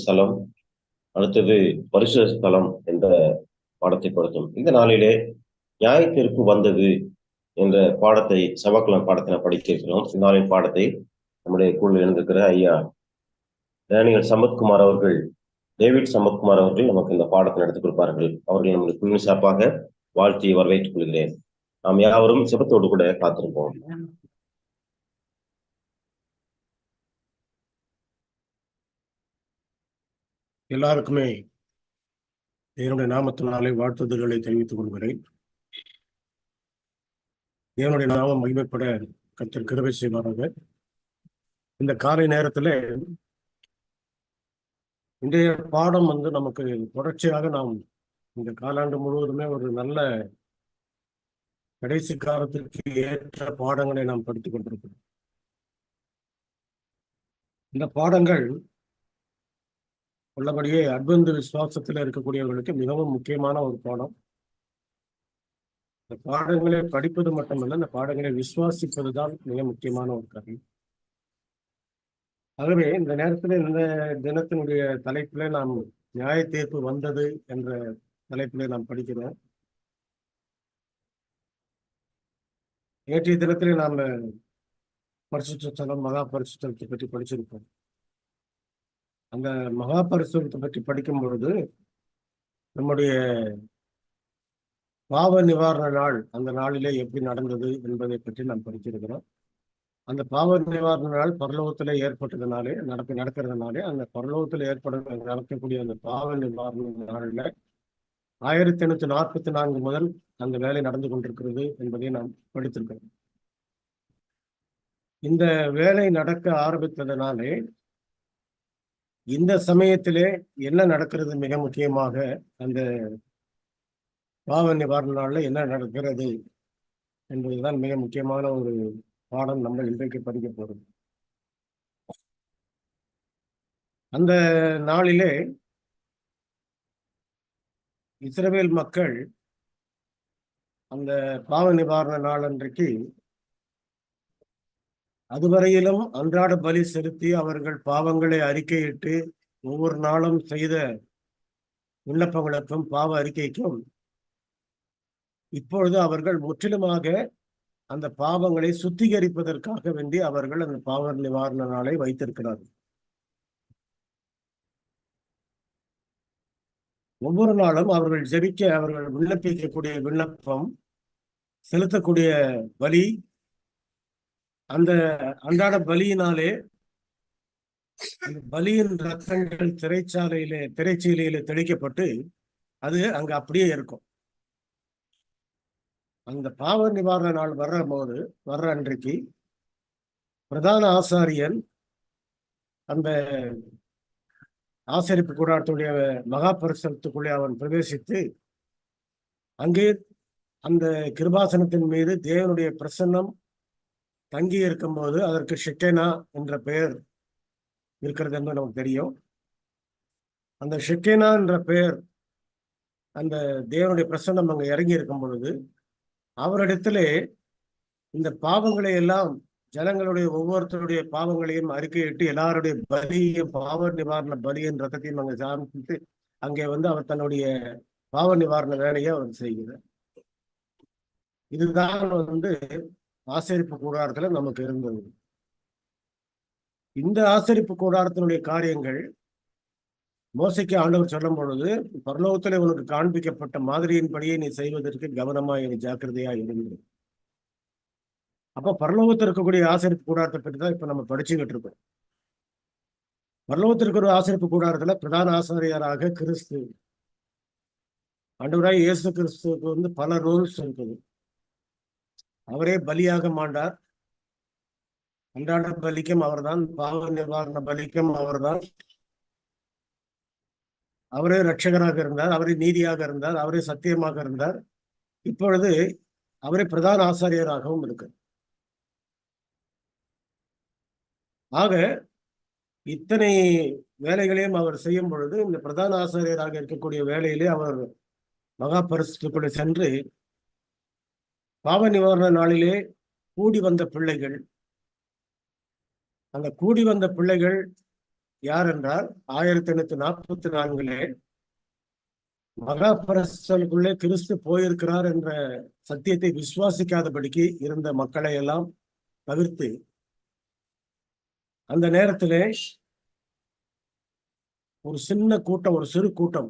ஸ்தலம், அடுத்தது பரிசுத்த ஸ்தலம் என்ற பாடத்தை கொடுத்தோம். இந்த நாளிலே நியாய தீர்ப்பு வந்தது என்ற பாடத்தை செவ்வாய்க்கிழமை பாடத்தை நான் படிக்க இருக்கிறோம். இந்த நாளின் பாடத்தை நம்முடைய குழுவில் இருந்திருக்கிற ஐயா டேனியல் சம்பத்குமார் அவர்கள், டேவிட் சம்பத்குமார் அவர்கள் நமக்கு இந்த பாடத்தை நடத்திக் கொடுப்பார்கள். அவர்கள் நம்முடைய குழுவின் சார்பாக வாழ்த்தி வரவேற்றுக் கொள்கிறேன். நாம் யாவரும் சிவத்தோடு கூட காத்திருப்போம். எல்லாருக்குமே என்னுடைய நாமத்தினாலே வாழ்த்துதல்களை தெரிவித்துக் கொள்கிறேன். என்னுடைய நாமம் மகிமைப்பட கர்த்தர் கிருபை செய்வாராக. இந்த காலை நேரத்தில் இன்றைய பாடம் நமக்கு தொடர்ச்சியாக நாம் இந்த காலாண்டு முழுவதுமே ஒரு நல்ல கடைசி காலத்திற்கு ஏற்ற பாடங்களை நாம் படித்துக் கொண்டிருக்கிறோம். இந்த பாடங்கள் உள்ளபடியே அட்வென்ட் விசுவாசத்தில் இருக்கக்கூடியவர்களுக்கு மிகவும் முக்கியமான ஒரு பாடம். இந்த பாடங்களை படிப்பது மட்டுமல்ல, இந்த பாடங்களை விசுவாசிப்பது தான் மிக முக்கியமான ஒரு காரியம். ஆகவே இந்த நேரத்தில் இந்த தினத்தினுடைய தலைப்பிலே நாம் நியாய தீர்ப்பு வந்தது என்ற தலைப்பிலே நாம் படிக்கிறோம். நேற்றைய தினத்திலே நாம் பரிசுத்த ஸ்தலம், மகா பரிசுத்தத்தை பற்றி படிச்சிருப்போம். அந்த மகா பரிசுத்தத்தை பற்றி படிக்கும் பொழுது நம்முடைய பாவ நிவாரண நாள் அந்த நாளிலே எப்படி நடந்தது என்பதை பற்றி நாம் படிச்சிருக்கிறோம். அந்த பாவ நிவாரண நாள் பரலோகத்திலே ஏற்பட்டதுனாலே நடக்கிறதுனாலே அந்த பரலோகத்தில் நடக்கக்கூடிய அந்த பாவ நிவாரண நாளில் 1844 முதல் அந்த வேலை நடந்து கொண்டிருக்கிறது என்பதை நாம் படித்திருக்கிறோம். இந்த வேலை நடக்க ஆரம்பித்ததனாலே இந்த சமயத்திலே என்ன நடக்கிறது, மிக முக்கியமாக அந்த பாவ நிவாரண நாளில் என்ன நடக்கிறது என்பதுதான் மிக முக்கியமான ஒரு பாடம் நம்ம இன்றைக்கு படிக்க போறோம். அந்த நாளிலே இஸ்ரவேல் மக்கள் அந்த பாவ நிவாரண நாள் அன்றைக்கு அதுவரையிலும் அன்றாட பலி செலுத்தி அவர்கள் பாவங்களை அறிக்கையிட்டு ஒவ்வொரு நாளும் செய்த விண்ணப்பங்களுக்கும் பாவ அறிக்கைக்கும் இப்பொழுது அவர்கள் முற்றிலுமாக அந்த பாவங்களை சுத்திகரிப்பதற்காக வேண்டி அவர்கள் அந்த பாவ நிவாரண நாளை வைத்திருக்கிறார்கள். ஒவ்வொரு நாளும் அவர்கள் ஜெபிக்க, அவர்கள் விண்ணப்பிக்கக்கூடிய விண்ணப்பம், செலுத்தக்கூடிய பலி, அந்த அன்றாட பலியினாலே அந்த பலியின் ரத்தங்கள் திரைச்சீலையிலே தெளிக்கப்பட்டு அது அங்க அப்படியே இருக்கும். அந்த பாவ நிவாரண நாள் வர்ற அன்றைக்கு பிரதான ஆசாரியன் அந்த ஆசரிப்பு கூடாரத்துடைய மகா பரிசுத்தத்துக்குள்ளே அவன் பிரவேசித்து அங்கே அந்த கிருபாசனத்தின் மீது தேவனுடைய பிரசன்னம் தங்கி இருக்கும்போது அதற்கு ஷெக்கேனா என்ற பெயர் இருக்கிறது என்று நமக்கு தெரியும். அந்த ஷெக்கேனா என்ற பெயர் அந்த தேவனுடைய பிரசன்னம் அங்கே இறங்கி இருக்கும் பொழுது அவரிடத்திலே இந்த பாவங்களை எல்லாம், ஜனங்களுடைய ஒவ்வொருத்தருடைய பாவங்களையும் அறிக்கையிட்டு எல்லாருடைய பலியும், பாவ நிவாரண பலியின் ரத்தத்தையும் அங்கே சாமித்து அங்கே அவர் தன்னுடைய பாவ நிவாரண வேலையை அவர் செய்கிறார். இதுதான் ஆசரிப்பு கூடாரத்துல நமக்கு இருந்தது. இந்த ஆசரிப்பு கூடாரத்தினுடைய காரியங்கள் மோசைக்கு ஆண்டவர் சொல்லும் பொழுது, பரலோகத்திலே உனக்கு காண்பிக்கப்பட்ட மாதிரியின்படியே நீ செய்வதற்கு கவனமாய் ஜாக்கிரதையா இருந்து. அப்ப பரலோகத்தில் இருக்கக்கூடிய ஆசரிப்பு கூடாரத்தை பற்றி தான் இப்ப நம்ம படிச்சுக்கிட்டு இருக்கோம். பரலோகத்திற்கு ஒரு ஆசரிப்பு கூடாரத்துல பிரதான ஆசாரியராக கிறிஸ்து, ஆண்டவராய் இயேசு கிறிஸ்துவுக்கு பல ரூல்ஸ் இருக்குது. அவரே பலியாக மாண்டார். அன்றாட பலிக்கும் அவர்தான், பாவ நிவாரண பலிக்கும் அவர்தான். அவரே ரட்சகராக இருந்தார், அவரே நீதியாக இருந்தார், அவரே சத்தியமாக இருந்தார். இப்பொழுது அவரே பிரதான ஆசாரியராகவும் இருக்கிறார். ஆக இத்தனை வேலைகளையும் அவர் செய்யும் பொழுது இந்த பிரதான ஆசாரியராக இருக்கக்கூடிய வேலையிலே அவர் மகா பரிசுத்தத்துக்குள்ளே சென்று பாவ நிவாரண நாளிலே கூடி வந்த பிள்ளைகள், அந்த கூடி வந்த பிள்ளைகள் யார் என்றால் 1844 மகாபரிசுத்தலுக்குள்ளே கிறிஸ்து போயிருக்கிறார் என்ற சத்தியத்தை விசுவாசிக்காதபடிக்கு இருந்த மக்களை எல்லாம் தவிர்த்து அந்த நேரத்திலே ஒரு சின்ன கூட்டம், ஒரு சிறு கூட்டம்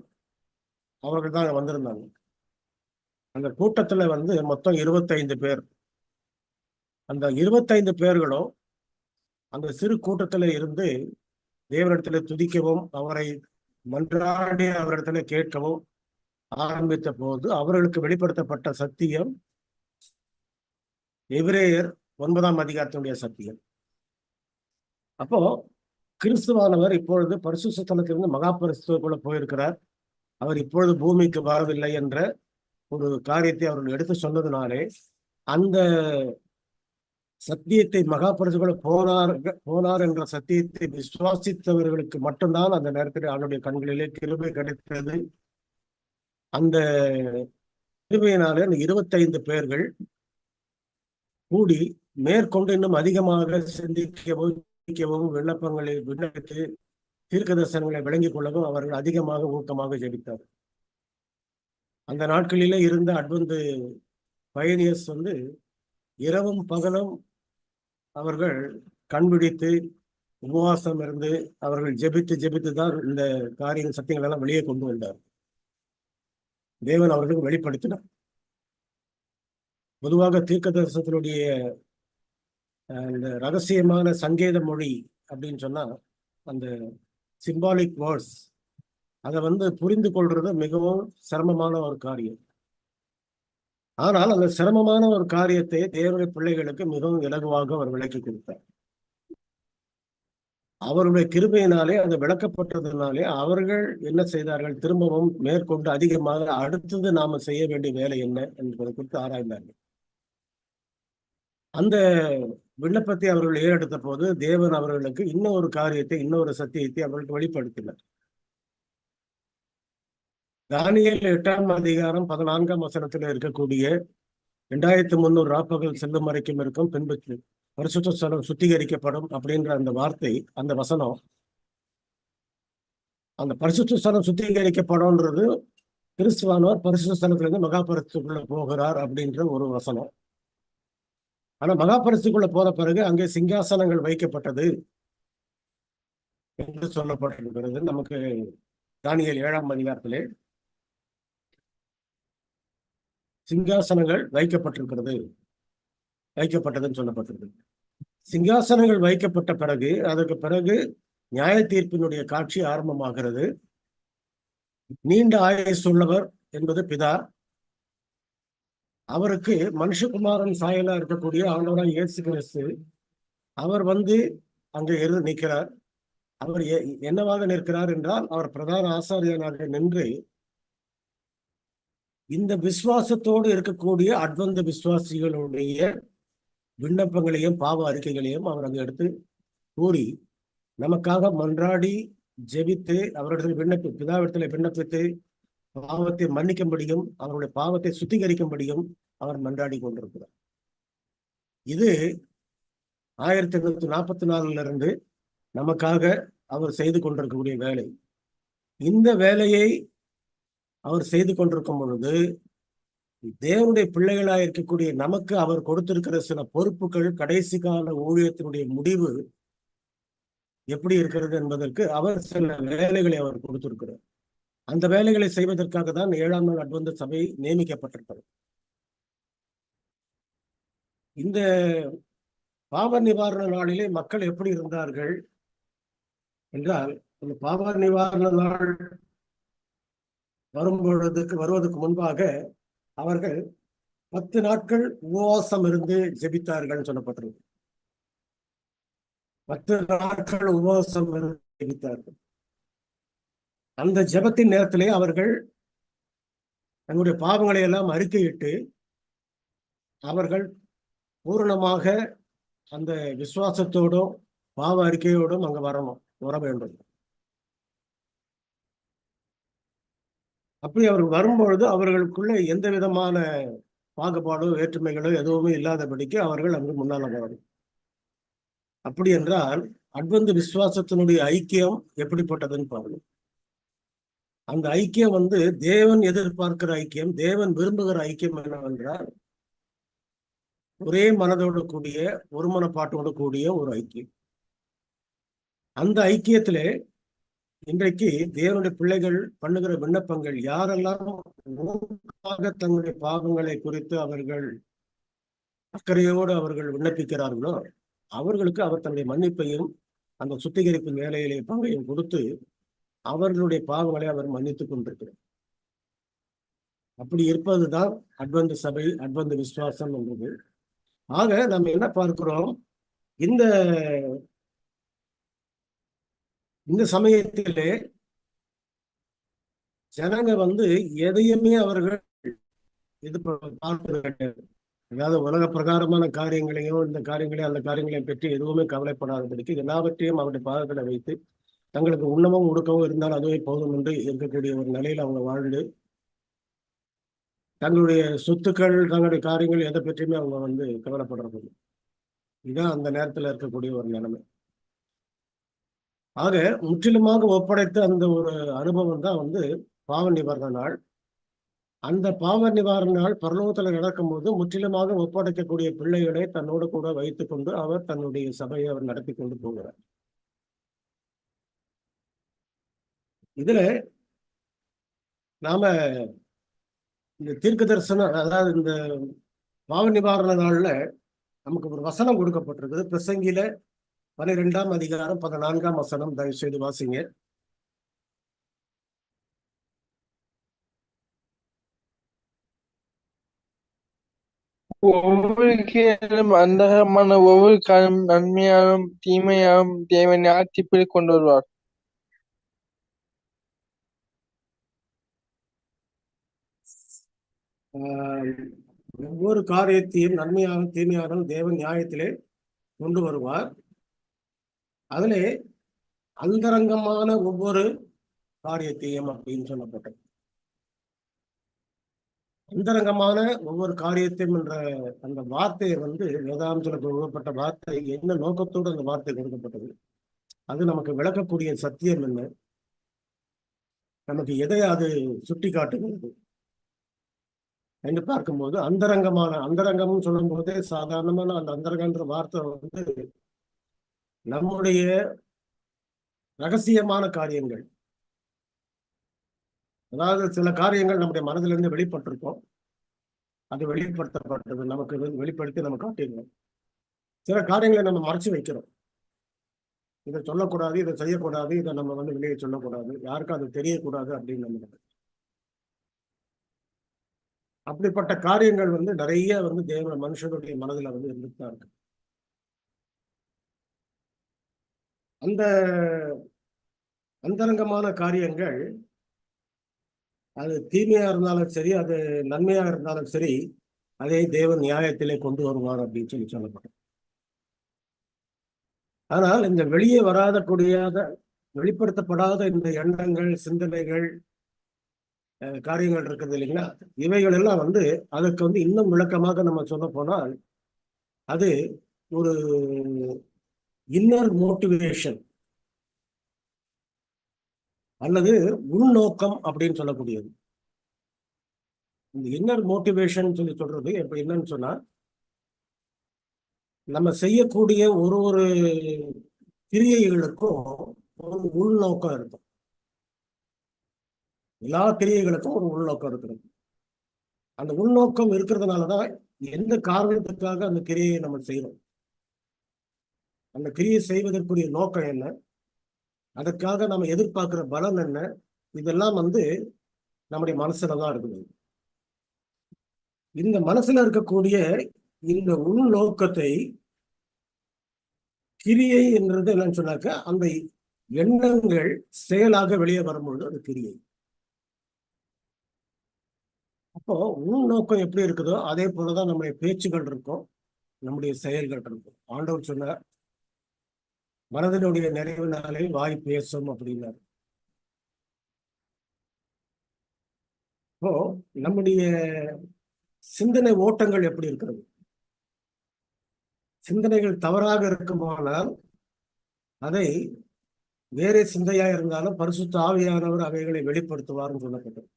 அவர்கள் தான் வந்திருந்தாங்க. அந்த கூட்டத்துல மொத்தம் 25 பேர். அந்த 25 பேர்களும் அந்த சிறு கூட்டத்துல இருந்து தேவனிடத்துல துதிக்கவும் அவரை மன்றாடி அவரிடத்துல கேட்கவும் ஆரம்பித்த போது அவர்களுக்கு வெளிப்படுத்தப்பட்ட சத்தியம் எபிரேயர் 9ஆம் அதிகாரத்தினுடைய சத்தியம். அப்போ கிறிஸ்துவானவர் இப்பொழுது பரிசுத்த ஸ்தலத்திலிருந்து மகா பரிசுத்தத்துக்குள்ள போயிருக்கிறார். அவர் இப்பொழுது பூமிக்கு வரவில்லை என்ற ஒரு காரியத்தை அவர்கள் எடுத்து சொன்னதுனாலே அந்த சத்தியத்தை மகா பரிசுக்குள்ள போனார் என்ற சத்தியத்தை விசுவாசித்தவர்களுக்கு மட்டும்தான் அந்த நேரத்தில் அவருடைய கண்களிலே கிருபை கிடைத்தது. அந்த கிருபையினாலே அந்த 25 பேர்கள் கூடி மேற்கொண்டு இன்னும் அதிகமாக சிந்திக்கவும் விண்ணப்பங்களை விண்ணப்பித்து தீர்க்க தரிசனங்களை விளங்கிக் கொள்ளவும் அவர்கள் அதிகமாக ஊக்கமாக ஜெபித்தார். அந்த நாட்களிலே இருந்த அட்வென்ட் பயனியர்ஸ் இரவும் பகலும் அவர்கள் கண்பிடித்து உபவாசம் இருந்து அவர்கள் ஜெபித்து தான் இந்த காரியங்கள் சத்தியங்கள் எல்லாம் வெளியே கொண்டு வந்தார். தேவன் அவர்களுக்கு வெளிப்படுத்தினார். பொதுவாக தீர்க்க தரிசனத்தினுடைய இந்த ரகசியமான சங்கேத மொழி அப்படின்னு சொன்னா அந்த சிம்பாலிக் வேர்ட்ஸ் அதை புரிந்து கொள்றது மிகவும் சிரமமான ஒரு காரியம். ஆனால் அந்த சிரமமான ஒரு காரியத்தை தேவனுடைய பிள்ளைகளுக்கு மிகவும் இலகுவாக அவர் விளக்கி கொடுத்தார். அவருடைய கிருபையினாலே அது விளக்கப்பட்டதுனாலே அவர்கள் என்ன செய்தார்கள்? திரும்பவும் மேற்கொண்டு அதிகமாக அடுத்தது நாம செய்ய வேண்டிய வேலை என்ன என்பதை குறித்து ஆராய்ந்தார்கள். அந்த விண்ணப்பத்தை அவர்கள் ஏறெடுத்த போது தேவன் அவர்களுக்கு இன்னொரு காரியத்தை, இன்னொரு சத்தியத்தை அவர்களுக்கு வெளிப்படுத்தினார். தானியேல் 8ஆம் அதிகாரம் 14ஆம் வசனத்தில் இருக்கக்கூடிய 2300 ராப்பகல் செல்லும் வரைக்கும் இருக்கும், பின்பு பரிசுத்த ஸ்தலம் சுத்திகரிக்கப்படும் அப்படின்ற அந்த வார்த்தை, அந்த வசனம், அந்த பரிசுத்த ஸ்தலம் சுத்திகரிக்கப்படும்ன்றது கிறிஸ்துவானவர் பரிசுத்த ஸ்தலத்திலிருந்து மகா பரிசுக்குள்ள போகிறார் அப்படின்ற ஒரு வசனம். ஆனா மகா பரிசுக்குள்ள போன பிறகு அங்கே சிங்காசனங்கள் வைக்கப்பட்டது என்று சொல்லப்பட்டிருக்கிறது. நமக்கு தானியேல் 7ஆம் அதிகாரத்திலே சிங்காசனங்கள் வைக்கப்பட்டதுன்னு சொல்லப்பட்டிருக்கு. சிங்காசனங்கள் வைக்கப்பட்ட பிறகு அதற்கு பிறகு நியாய தீர்ப்பினுடைய காட்சி ஆரம்பமாகிறது. நீண்ட ஆயுசு உள்ளவர் என்பது பிதா. அவருக்கு மனுஷகுமாரன் சாயலா இருக்கக்கூடிய ஆண்டவராய் இயேசு கிறிஸ்து அவர் அங்கே நிற்கிறார். அவர் என்னவாக நிற்கிறார் என்றால் அவர் பிரதான ஆசாரியனாக நின்று இந்த விசுவாசத்தோடு இருக்கக்கூடிய அட்வந்த விசுவாசிகளுடைய விண்ணப்பங்களையும் பாவ அறிக்கைகளையும் அவர் அங்கு எடுத்து கூறி நமக்காக மன்றாடி ஜெபித்து அவரிடத்தில் பிதாவிடத்தில் விண்ணப்பித்து பாவத்தை மன்னிக்கும்படியும் அவருடைய பாவத்தை சுத்திகரிக்கும்படியும் அவர் மன்றாடி கொண்டிருக்கிறார். இது 1844 நமக்காக அவர் செய்து கொண்டிருக்கக்கூடிய வேலை. இந்த வேலையை அவர் செய்து கொண்டிருக்கும் பொழுது தேவனுடைய பிள்ளைகளாக இருக்கக்கூடிய நமக்கு அவர் கொடுத்திருக்கிற சில பொறுப்புகள், கடைசி கால ஊழியத்தினுடைய முடிவு எப்படி இருக்கிறது என்பதற்கு அவர் சில வேலைகளை அவர் கொடுத்திருக்கிறார். அந்த வேலைகளை செய்வதற்காக தான் 7ஆம் நாள் அட்வென்ட் சபை நியமிக்கப்பட்டிருக்கிறது. இந்த பாவ நிவாரண நாளிலே மக்கள் எப்படி இருந்தார்கள் என்றால், இந்த பாவ நிவாரண நாள் வருவதற்கு முன்பாக அவர்கள் 10 நாட்கள் உபவாசம் இருந்து ஜெபித்தார்கள் சொல்லப்பட்டிருக்கு. 10 நாட்கள் உபவாசம் இருந்து ஜெபித்தார்கள். அந்த ஜெபத்தின் நேரத்திலே அவர்கள் தங்களுடைய பாவங்களை எல்லாம் அறிக்கையிட்டு அவர்கள் பூரணமாக அந்த விசுவாசத்தோடும் பாவ அறிக்கையோடும் அங்க வர வேண்டும். அப்படி அவர்கள் வரும்பொழுது அவர்களுக்குள்ள எந்த விதமான பாகுபாடோ வேற்றுமைகளோ எதுவுமே இல்லாதபடிக்கு அவர்கள் அங்கு முன்னால வரணும். அப்படி என்றால் அட்வென்ட் விசுவாசத்தினுடைய ஐக்கியம் எப்படிப்பட்டதுன்னு பாருங்க. அந்த ஐக்கியம் வந்து தேவன் எதிர்பார்க்கிற ஐக்கியம், தேவன் விரும்புகிற ஐக்கியம் என்னவென்றால் ஒரே மனதோடு கூடிய ஒருமனப்பாட்டோடு கூடிய ஒரு ஐக்கியம். அந்த ஐக்கியத்திலே இன்றைக்கு தேவனுடைய பிள்ளைகள் பண்ணுகிற விண்ணப்பங்கள், யாரெல்லாம் உணவுக்காக தங்களுடைய பாவங்களை குறித்து அவர்கள் அக்கறையோடு அவர்கள் விண்ணப்பிக்கிறார்களோ அவர்களுக்கு அவர் தன்னுடைய மன்னிப்பையும் அந்த சுத்திகரிப்பு வேலையிலே பங்கையும் கொடுத்து அவர்களுடைய பாவங்களை அவர் மன்னித்துக் கொண்டிருக்கிறார். அப்படி இருப்பதுதான் அட்வென்ட் சபை, அட்வென்ட் விசுவாசம் என்பது. ஆக நம்ம என்ன பார்க்கிறோம், இந்த இந்த சமயத்திலே ஜனங்க வந்து எதையுமே அவர்கள் இது பார்க்கிறது கிடையாது. அதாவது உலக பிரகாரமான காரியங்களையும் இந்த காரியங்களையும் அந்த காரியங்களையும் பற்றி எதுவுமே கவலைப்படாதபடிக்கு எல்லாவற்றையும் அவருடைய பாதங்களை வைத்து தங்களுக்கு உண்ணவும் உடுக்கவும் இருந்தால் அதுவே போதும் என்று இருக்கக்கூடிய ஒரு நிலையில் அவங்க வாழ்ந்து தங்களுடைய சொத்துக்கள், தங்களுடைய காரியங்கள் எதை பற்றியுமே அவங்க வந்து கவலைப்படுறது. இதுதான் அந்த நேரத்தில் இருக்கக்கூடிய ஒரு நிலைமை. ஆக முற்றிலுமாக ஒப்படைத்த அந்த ஒரு அனுபவம் தான் வந்து பாவ நிவாரண நாள். அந்த பாவ நிவாரண நாள் பரலோகத்தில் நடக்கும்போது முற்றிலுமாக ஒப்படைக்கக்கூடிய பிள்ளைகளை தன்னோடு கூட வைத்துக் கொண்டு அவர் தன்னுடைய சபையை அவர் நடத்தி கொண்டு போகிறார். இதுல நாம இந்த தீர்க்க தரிசனம், அதாவது இந்த பாவ நிவாரண நாள்ல நமக்கு ஒரு வசனம் கொடுக்கப்பட்டிருக்குது. பிரசங்கில 12ஆம் அதிகாரம் 14ஆம் வசனம். தயவு செய்து வாசிங்க. ஒவ்வொரு கேளும் அந்தகமான ஒவ்வொரு காலம் நன்மையாலும் தீமையாலும் தேவன் ஆட்சிப்படி கொண்டு வருவார். ஒவ்வொரு காரியத்தையும் நன்மையாலும் தீமையாலும் தேவன் நியாயத்திலே கொண்டு வருவார். அதிலே அந்தரங்கமான ஒவ்வொரு காரியத்தையும் அப்படின்னு சொல்லப்பட்டது. அந்தரங்கமான ஒவ்வொரு காரியத்தையும் என்ற அந்த வார்த்தையை வந்து வேதாந்தத்தில் கொடுக்கப்பட்ட வார்த்தை என்ன நோக்கத்தோடு அந்த வார்த்தை கொடுக்கப்பட்டது, அது நமக்கு விளக்கக்கூடிய சத்தியம் என்ன, நமக்கு எதை அது சுட்டி காட்டுகிறது என்று பார்க்கும்போது அந்தரங்கம்னு சொல்லும் போதே சாதாரணமான அந்த அந்தரங்கன்ற வார்த்தை வந்து நம்முடைய ரகசியமான காரியங்கள். அதாவது சில காரியங்கள் நம்முடைய மனதிலிருந்து வெளிப்பட்டிருக்கோம், அது வெளிப்படுத்தப்பட்டது, நமக்கு வெளிப்படுத்தி நம்ம காட்டிடுவோம். சில காரியங்களை நம்ம மறைச்சு வைக்கிறோம், இதை சொல்லக்கூடாது, இதை செய்யக்கூடாது, இதை நம்ம வந்து வெளியே சொல்லக்கூடாது, யாருக்கும் அது தெரியக்கூடாது அப்படின்னு நம்ம. அப்படிப்பட்ட காரியங்கள் வந்து நிறைய வந்து தேவ மனுஷனுடைய மனதில் வந்து இருந்துட்டு தான் இருக்கு. அந்த அந்தரங்கமான காரியங்கள் அது தீமையா இருந்தாலும் சரி, அது நன்மையா இருந்தாலும் சரி, அதை தேவன் நியாயத்திலே கொண்டு வருவார் அப்படின்னு சொல்லி சொல்லப்படும். ஆனால் இந்த வெளியே வராத கூடியாத வெளிப்படுத்தப்படாத இந்த எண்ணங்கள், சிந்தனைகள், காரியங்கள் இருக்குது இல்லைங்களா, இவைகள் எல்லாம் வந்து அதுக்கு வந்து இன்னும் விளக்கமாக நம்ம சொல்ல போனால் அது ஒரு இன்னர் மோட்டிவேஷன் அல்லது உள்நோக்கம் அப்படின்னு சொல்லக்கூடியது. இந்த இன்னர் மோட்டிவேஷன் சொல்லி சொல்றது இப்ப என்னன்னு சொன்னா, நம்ம செய்யக்கூடிய ஒரு ஒரு கிரியைகளுக்கும் ஒரு உள்நோக்கம் இருக்கும். எல்லா கிரியைகளுக்கும் ஒரு உள்நோக்கம் இருக்கிறது. அந்த உள்நோக்கம் இருக்கிறதுனாலதான் எந்த காரணத்துக்காக அந்த கிரியை நம்ம செய்யறோம், அந்த கிரியை செய்வதற்குரிய நோக்கம் என்ன, அதற்காக நம்ம எதிர்பார்க்கிற பலன் என்ன, இதெல்லாம் வந்து நம்முடைய மனசுலதான் இருக்குது. இந்த மனசுல இருக்கக்கூடிய இந்த உள்நோக்கத்தை கிரியை என்றது என்னன்னு சொன்னாக்க, அந்த எண்ணங்கள் செயலாக வெளியே வரும்பொழுது அது கிரியை. அப்போ உள்நோக்கம் எப்படி இருக்குதோ அதே போலதான் நம்முடைய பேச்சுகள் இருக்கும், நம்முடைய செயல்கள் இருக்கும். ஆண்டவர் சொன்னார், மனதினுடைய நிறைவினாலே வாய் பேசும் அப்படின்னாரு. இப்போ நம்முடைய சிந்தனை ஓட்டங்கள் எப்படி இருக்கிறது, சிந்தனைகள் தவறாக இருக்குமானால் அதை வேறே சிந்தையா இருந்தாலும் பரிசுத்த ஆவியானவர் அவைகளை வெளிப்படுத்துவார்னு சொல்லப்பட்டது.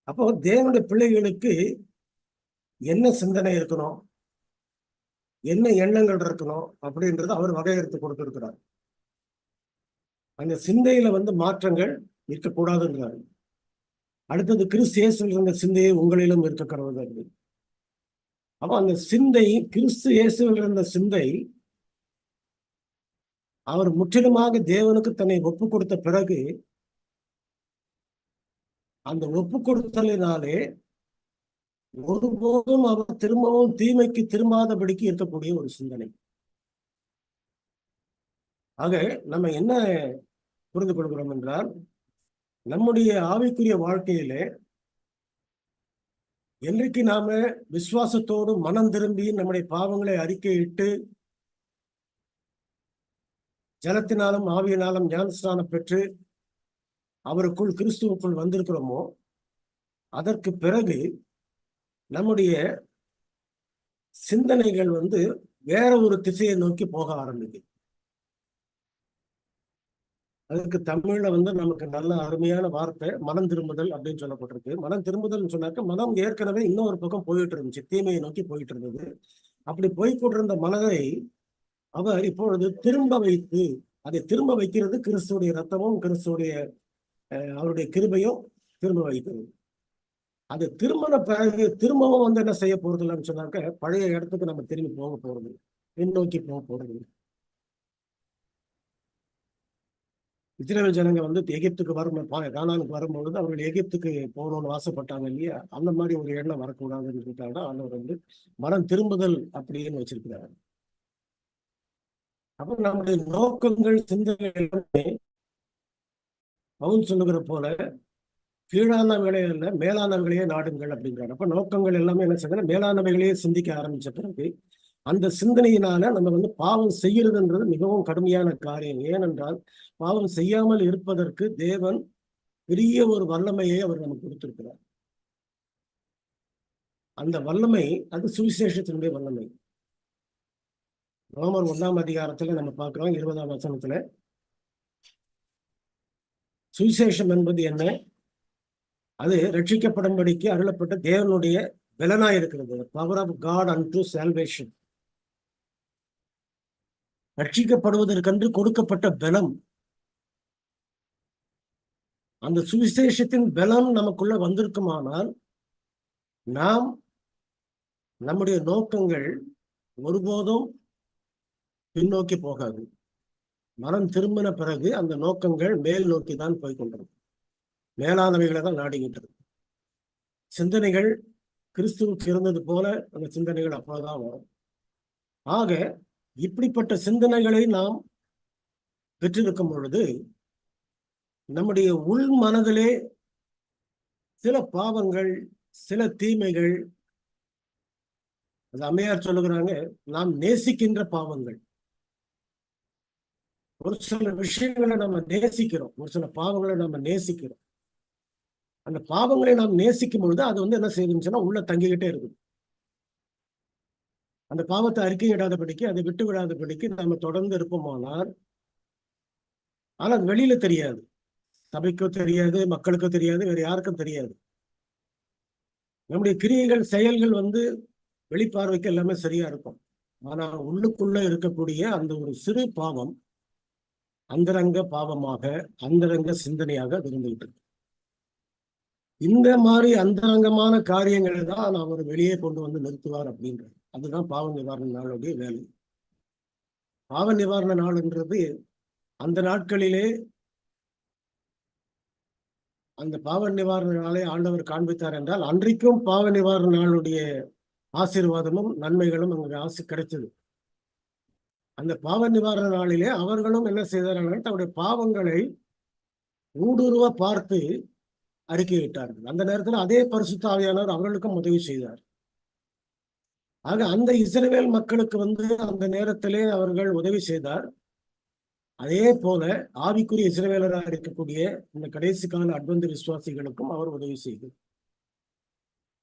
அப்போ தேவனுடைய பிள்ளைகளுக்கு என்ன சிந்தனை இருக்கணும், என்ன எண்ணங்கள் இருக்கணும் அப்படின்றது அவர் வகையறுத்து கொடுத்திருக்கிறார். அந்த சிந்தையில மாற்றங்கள் இருக்கக்கூடாதுன்றார். அடுத்தது கிறிஸ்து இயேசுவில் இருந்த சிந்தையை உங்களிலும் இருக்க கடவுள் அப்படி. அப்ப அந்த சிந்தை, கிறிஸ்து இயேசுவில் இருந்த சிந்தை, அவர் முற்றிலுமாக தேவனுக்கு தன்னை ஒப்பு கொடுத்த பிறகு அந்த ஒப்பு கொடுத்தலினாலே ஒருபோதும் அவர் திரும்பவும் தீமைக்கு திரும்பாதபடிக்கு இருக்கக்கூடிய ஒரு சிந்தனை. ஆக நம்ம என்ன புரிந்து கொள்கிறோம் என்றால், நம்முடைய ஆவிக்குரிய வாழ்க்கையிலே என்றைக்கு நாம விசுவாசத்தோடு மனம் திரும்பி நம்முடைய பாவங்களை அறிக்கையிட்டு ஜலத்தினாலும் ஆவியினாலும் ஞானஸ்நானம் பெற்று அவருக்குள் கிறிஸ்துவுக்குள் வந்திருக்கிறோமோ, அதற்கு பிறகு நம்முடைய சிந்தனைகள் வேற ஒரு திசையை நோக்கி போக ஆரம்பிக்குது. அதுக்கு தமிழ்ல நமக்கு நல்ல அருமையான வார்த்தை மனம் திரும்புதல் அப்படின்னு சொல்லப்பட்டிருக்கு. மனம் திரும்புதல் சொன்னாக்க, மனம் ஏற்கனவே இன்னொரு பக்கம் போயிட்டு இருந்துச்சு, தீமையை நோக்கி போயிட்டு இருந்தது. அப்படி போய்கொண்டிருந்த மனதை அவர் இப்பொழுது திரும்ப வைத்து, அதை திரும்ப வைக்கிறது கிறிஸ்துடைய ரத்தமும் கிறிஸ்துடைய அவருடைய கிருபையும் திரும்ப வைக்கிறது. அது திருமண பிறகு திரும்பவும் என்ன செய்ய போறது இல்லைன்னு சொன்னாக்க, பழைய இடத்துக்கு நம்ம திரும்பி போக போறது, பின்னோக்கி போக போறது. இஸ்ரவேல் ஜனங்க எகிப்துக்கு கானானுக்கு வரும்பொழுது அவர்கள் எகிப்துக்கு போகணும்னு ஆசைப்பட்டாங்க இல்லையா? அந்த மாதிரி ஒரு எண்ணம் வரக்கூடாதுன்னு அவர் மனம் திரும்புதல் அப்படின்னு வச்சிருக்கிறார். அப்ப நம்முடைய நோக்கங்கள், சிந்தனைகள் எல்லாமே பவுல் சொல்லுகிற போல கீழானவைகளே அல்ல மேலானவைகளையே நாடுங்கள் அப்படிங்கிறார். அப்ப நோக்கங்கள் எல்லாமே என்ன செய்யணும், மேலானவைகளையே சிந்திக்க ஆரம்பிச்ச பிறகு அந்த சிந்தனையினால நம்ம பாவம் செய்யறதுன்றது மிகவும் கடுமையான காரியம். ஏனென்றால் பாவம் செய்யாமல் இருப்பதற்கு தேவன் பெரிய ஒரு வல்லமையை அவர் நமக்கு கொடுத்திருக்கிறார். அந்த வல்லமை அது சுவிசேஷத்தினுடைய வல்லமை. ரோமர் 1ஆம் அதிகாரத்துல நம்ம பார்க்கிறோம் 20ஆம் வசனத்துல, சுவிசேஷம் என்பது என்ன? அது ரட்சிக்கப்படும்படிக்கு அருளப்பட்ட தேவனுடைய பலனாய் இருக்கிறது. Power of God and salvation. ரட்சிக்கப்படுவதற்கென்று கொடுக்கப்பட்ட பலம். அந்த சுவிசேஷத்தின் பலம் நமக்குள்ள வந்திருக்குமானால் நாம் நம்முடைய நோக்கங்கள் ஒருபோதும் பின்னோக்கி போகாது. மனம் திரும்பின பிறகு அந்த நோக்கங்கள் மேல் நோக்கி தான் போய்கொண்டிருக்கும், மேலானவைகளை தான் நாடுகின்றது. சிந்தனைகள் கிறிஸ்துவுக்கு இருந்தது போல அந்த சிந்தனைகள் அப்போதான் வரும். ஆக இப்படிப்பட்ட சிந்தனைகளை நாம் பெற்றிருக்கும் பொழுது நம்முடைய உள் மனதிலே சில பாவங்கள், சில தீமைகள், அது அம்மையார் சொல்லுகிறாங்க, நாம் நேசிக்கின்ற பாவங்கள். ஒரு சில விஷயங்களை நம்ம நேசிக்கிறோம், ஒரு சில பாவங்களை நம்ம நேசிக்கிறோம். அந்த பாவங்களை நாம் நேசிக்கும் பொழுது அது என்ன செய்யுதுன்னா உள்ள தங்கிக்கிட்டே இருக்குது. அந்த பாவத்தை அறிக்கையிடாதபடிக்கு, அதை விட்டு விடாதபடிக்கு நம்ம தொடர்ந்து இருப்போமானால், ஆனால் வெளியில தெரியாது, சபைக்கும் தெரியாது, மக்களுக்கும் தெரியாது, வேற யாருக்கும் தெரியாது. நம்முடைய கிரியைகள், செயல்கள் வெளிப்பார்வைக்கு எல்லாமே சரியா இருக்கும். ஆனா உள்ளுக்குள்ள இருக்கக்கூடிய அந்த ஒரு சிறு பாவம் அந்தரங்க பாவமாக, அந்தரங்க சிந்தனையாக இருந்துகிட்டு இருக்கு. இந்த மாதிரி அந்தரங்கமான காரியங்களை தான் அவர் வெளியே கொண்டு நிறுத்துவார் அப்படின்றது. அதுதான் பாவ நிவாரண நாளுடைய வேலை. பாவ நிவாரண நாள்ன்றது அந்த நாட்களிலே அந்த பாவ நிவாரண நாளை ஆண்டவர் காண்பித்தார் என்றால், அன்றைக்கும் பாவ நிவாரண நாளுடைய ஆசீர்வாதமும் நன்மைகளும் அங்கு கிடைச்சது. அந்த பாவ நிவாரண நாளிலே அவர்களும் என்ன செய்தார்கள், தன்னுடைய பாவங்களை ஊடுருவ பார்த்து அறிக்கையிட்டார்கள். அந்த நேரத்தில் அதே பரிசுத்த ஆவியானவர் அவர்களுக்கும் உதவி செய்தார். ஆக அந்த இஸ்ரவேல் மக்களுக்கு அந்த நேரத்திலே அவர்கள் உதவி செய்தார். அதே போல ஆவிக்குரிய இஸ்ரவேலராக இருக்கக்கூடிய இந்த கடைசி கால அட்வென்ட் விசுவாசிகளுக்கும் அவர் உதவி செய்தார்.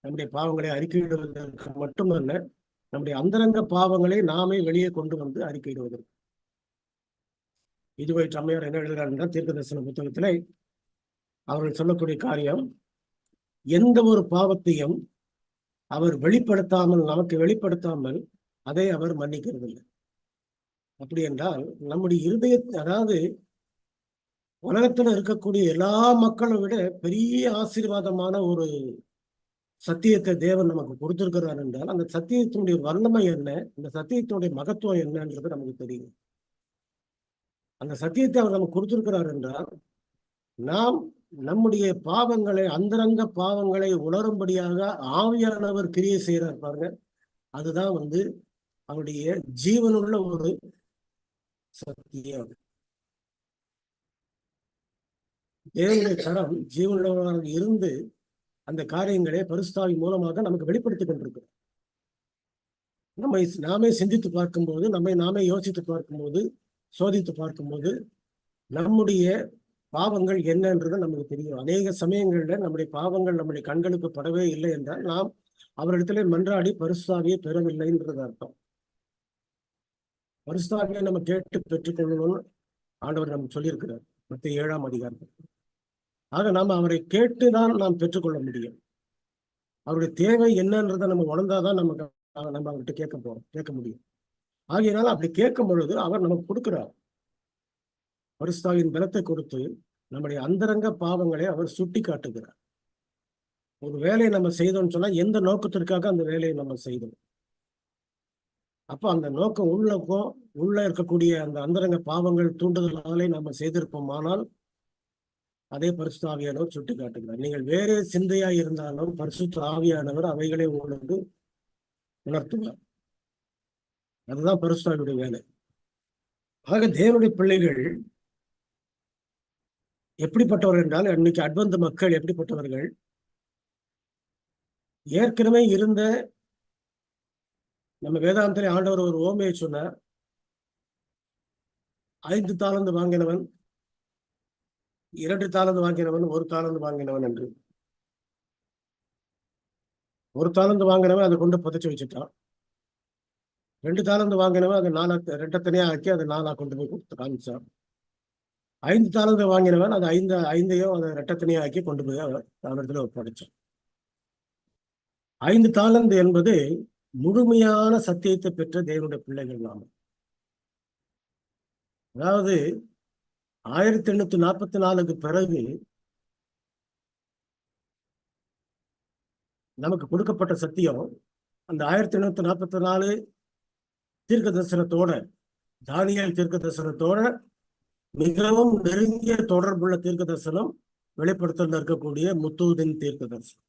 நம்முடைய பாவங்களை அறிக்கையிடுவதற்கு மட்டுமல்ல, நம்முடைய அந்தரங்க பாவங்களை நாமே வெளியே கொண்டு அறிக்கையிடுவதற்கு. இதுவை அம்மையார் என்ன எழுதுகிறார் என்றால், தீர்க்க தரிசன புத்தகத்திலே அவர்கள் சொல்லக்கூடிய காரியம், எந்த ஒரு பாவத்தையும் அவர் வெளிப்படுத்தாமல், நமக்கு வெளிப்படுத்தாமல் அதை அவர் மன்னிக்கிறதில்லை. அப்படி என்றால் நம்முடைய இருதய, அதாவது உலகத்துல இருக்கக்கூடிய எல்லா மக்களை விட பெரிய ஆசீர்வாதமான ஒரு சத்தியத்தை தேவன் நமக்கு கொடுத்திருக்கிறார் என்றால், அந்த சத்தியத்தினுடைய வல்லமை என்ன, அந்த சத்தியத்தினுடைய மகத்துவம் என்னன்றது நமக்கு தெரியும். அந்த சத்தியத்தை அவர் நமக்கு கொடுத்திருக்கிறார் என்றால், நாம் நம்முடைய பாவங்களை, அந்தரங்க பாவங்களை உணரும்படியாக ஆவியானவர் கிரியை செய்யறார் பாருங்க. அதுதான் அவருடைய ஜீவனுள்ள ஒரு சத்தியம். தேவனுடைய கரம் ஜீவனுள்ளவராக இருந்து அந்த காரியங்களை பரிசுத்தாவி மூலமாக நமக்கு வெளிப்படுத்திக் கொண்டிருக்கிறோம். நாமே சிந்தித்து பார்க்கும்போது, நாமே யோசித்து பார்க்கும்போது, சோதித்து பார்க்கும்போது நம்முடைய பாவங்கள் என்னன்றது நமக்கு தெரியும். அநேக சமயங்கள்ல நம்முடைய பாவங்கள் நம்முடைய கண்களுக்கு படவே இல்லை என்றால் நாம் அவரிடத்திலே மன்றாடி பரிசுத்தாவியை பெறவில்லைன்றது அர்த்தம். பரிசுத்தாவியை நம்ம கேட்டு பெற்றுக்கொள்ளணும்னு ஆண்டவர் நமக்கு சொல்லியிருக்கிறார் மத்திய 7ஆம் அதிகாரத்தில். ஆக நாம் அவரை கேட்டுதான் நாம் பெற்றுக்கொள்ள முடியும். அவருடைய தேவை என்னன்றதை நம்ம உணர்ந்தாதான் நம்ம அவர்கிட்ட கேட்க முடியும். ஆகையினால அப்படி கேட்கும் பொழுது அவர் நமக்கு கொடுக்கிறார். பரிசுத்தாவின் பலத்தை கொடுத்து நம்முடைய அந்தரங்க பாவங்களை அவர் சுட்டி காட்டுகிறார். ஒரு வேலையை நம்ம செய்தோம்னு சொன்னா எந்த நோக்கத்திற்காக அந்த வேலையை நம்ம செய்தோம், அப்போ அந்த நோக்கம் உள்ள இருக்கக்கூடிய அந்த அந்தரங்க பாவங்கள் தூண்டுதலாலே நம்ம செய்திருப்போமானால் அதே பரிசுத்த ஆவியானவர் சுட்டி காட்டுகிறார். நீங்கள் வேறே சிந்தையா இருந்தாலும் பரிசுத்த ஆவியானவர் அவைகளை உங்களுக்கு உணர்த்துவார். அதுதான் பரிசுத்த ஆவியுடைய வேலை. ஆக தேவனுடைய பிள்ளைகள் எப்படிப்பட்டவர்கள் என்றால், இன்னைக்கு அட்வந்த மக்கள் எப்படிப்பட்டவர்கள், ஏற்கனவே இருந்த, நம்ம வேதாந்தத்திலே ஆண்டவர் ஒரு ஓமையை சொன்னார். 5 தாலந்து வாங்கினவன், 2 தாலந்து வாங்கினவன், 1 தாலந்து வாங்கினவன் என்று. 1 தாலந்து வாங்கினவன் அதை கொண்டு புதைச்சு வச்சுட்டான். 2 தாலந்து வாங்கினவன் அதை 2 தனியா ஆக்கி அதை 4 கொண்டு போய் கொடுத்து காமிச்சான். 5 தாலந்து வாங்கினவன் அது 5ஐயும் அதை 2 தனியா ஆக்கி கொண்டு போய் அவரிடத்துல ஒப்படைச்சான். 5 தாலந்து என்பது முழுமையான சத்தியத்தை பெற்ற தேவனுடைய பிள்ளைகள் நாம. அதாவது 1844க்கு பிறகு நமக்கு கொடுக்கப்பட்ட சத்தியம் அந்த 1844 தீர்க்க தரிசனத்தோட, தானியேல் தீர்க்க தரிசனத்தோட மிகவும் நெருங்கிய தொடர்புள்ள தீர்க்க தரிசனம் வெளிப்படுத்தல இருக்கக்கூடிய முத்தூதின் தீர்க்க தரிசனம்.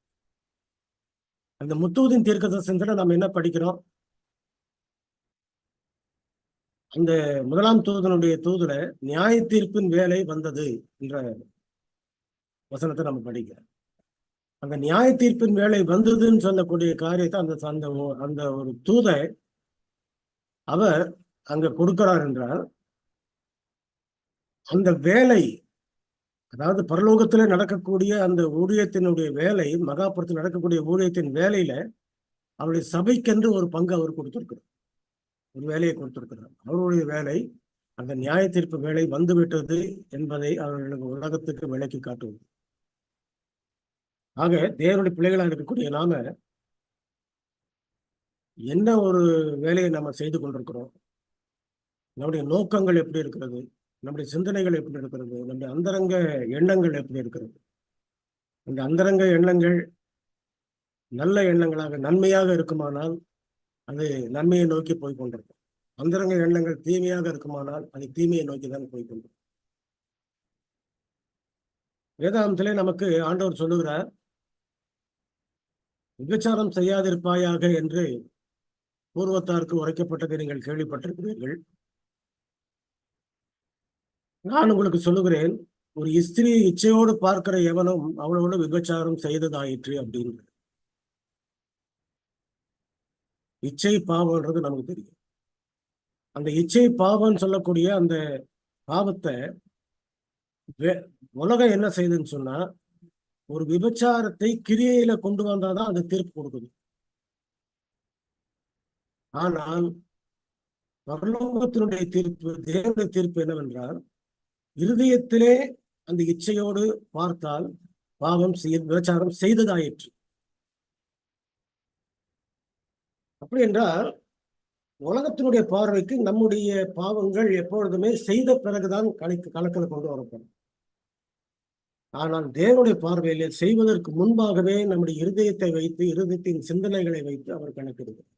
அந்த முத்தூதின் தீர்க்க தரிசனத்துல நம்ம என்ன படிக்கிறோம்? அந்த 1ஆம் தூதனுடைய தூதுல நியாய தீர்ப்பின் வேலை வந்தது என்ற வசனத்தை நம்ம படிக்கிறோம். அந்த நியாய தீர்ப்பின் வேலை வந்ததுன்னு சொல்லக்கூடிய காரியத்தை அந்த ஒரு தூதை அவர் அங்க கொடுக்கிறார் என்றால், அந்த வேலை, அதாவது பரலோகத்துல நடக்கக்கூடிய அந்த ஊழியத்தினுடைய வேலை, மகாபுரத்தில் நடக்கக்கூடிய ஊழியத்தின் வேலையில அவருடைய சபைக்கென்று ஒரு பங்கு அவர் கொடுத்திருக்கிறார், ஒரு வேலையை கொடுத்திருக்கிறார். அவருடைய வேலை அந்த நியாய தீர்ப்பு வேலை வந்துவிட்டது என்பதை அவர்களுக்கு உலகத்துக்கு விளக்கி காட்டுவது. ஆக தேவனுடைய பிள்ளைகளாக இருக்கக்கூடிய நாம என்ன ஒரு வேலையை நம்ம செய்து கொண்டிருக்கிறோம், நம்முடைய நோக்கங்கள் எப்படி இருக்கிறது, நம்முடைய சிந்தனைகள் எப்படி இருக்கிறது, நம்முடைய அந்தரங்க எண்ணங்கள் எப்படி இருக்கிறது. அந்த அந்தரங்க எண்ணங்கள் நல்ல எண்ணங்களாக நன்மையாக இருக்குமானால் அது நன்மையை நோக்கி போய் கொண்டிருக்கும். அந்தரங்க எண்ணங்கள் தீமையாக இருக்குமானால் அது தீமையை நோக்கி தான் போய் கொண்டிருக்கும். வேதாந்தத்திலே நமக்கு ஆண்டவர் சொல்லுகிறார், விபச்சாரம் செய்யாதிருப்பாயாக என்று பூர்வத்தாருக்கு உரைக்கப்பட்டதை நீங்கள் கேள்விப்பட்டிருக்கிறீர்கள். நான் உங்களுக்கு சொல்லுகிறேன், ஒரு ஸ்திரியை இச்சையோடு பார்க்கிற எவனும் அவளோடு விபச்சாரம் செய்ததாயிற்று அப்படின்னு. இச்சை பாவம்ன்றது நமக்கு தெரியும். அந்த இச்சை பாவம்னு சொல்லக்கூடிய அந்த பாவத்தை உலகம் என்ன செய்யுதுன்னு சொன்னா, ஒரு விபச்சாரத்தை கிரியையில கொண்டு வந்தாதான் அது தீர்ப்பு கொடுக்குது. ஆனால் பரலோகத்தினுடைய தீர்ப்பு, தேவனுடைய தீர்ப்பு என்னவென்றால், இருதயத்திலே அந்த இச்சையோடு பார்த்தால் பாவம் விபச்சாரம் செய்ததாயிற்று. அப்படி என்றால் உலகத்தினுடைய பார்வைக்கு நம்முடைய பாவங்கள் எப்பொழுதுமே செய்த பிறகுதான் கணக்கில் கொண்டு வரப்படும். ஆனால் தேவனுடைய பார்வையிலே செய்வதற்கு முன்பாகவே நம்முடைய இருதயத்தை வைத்து, இருதயத்தின் சிந்தனைகளை வைத்து அவர் கணக்கிடுகிறார்.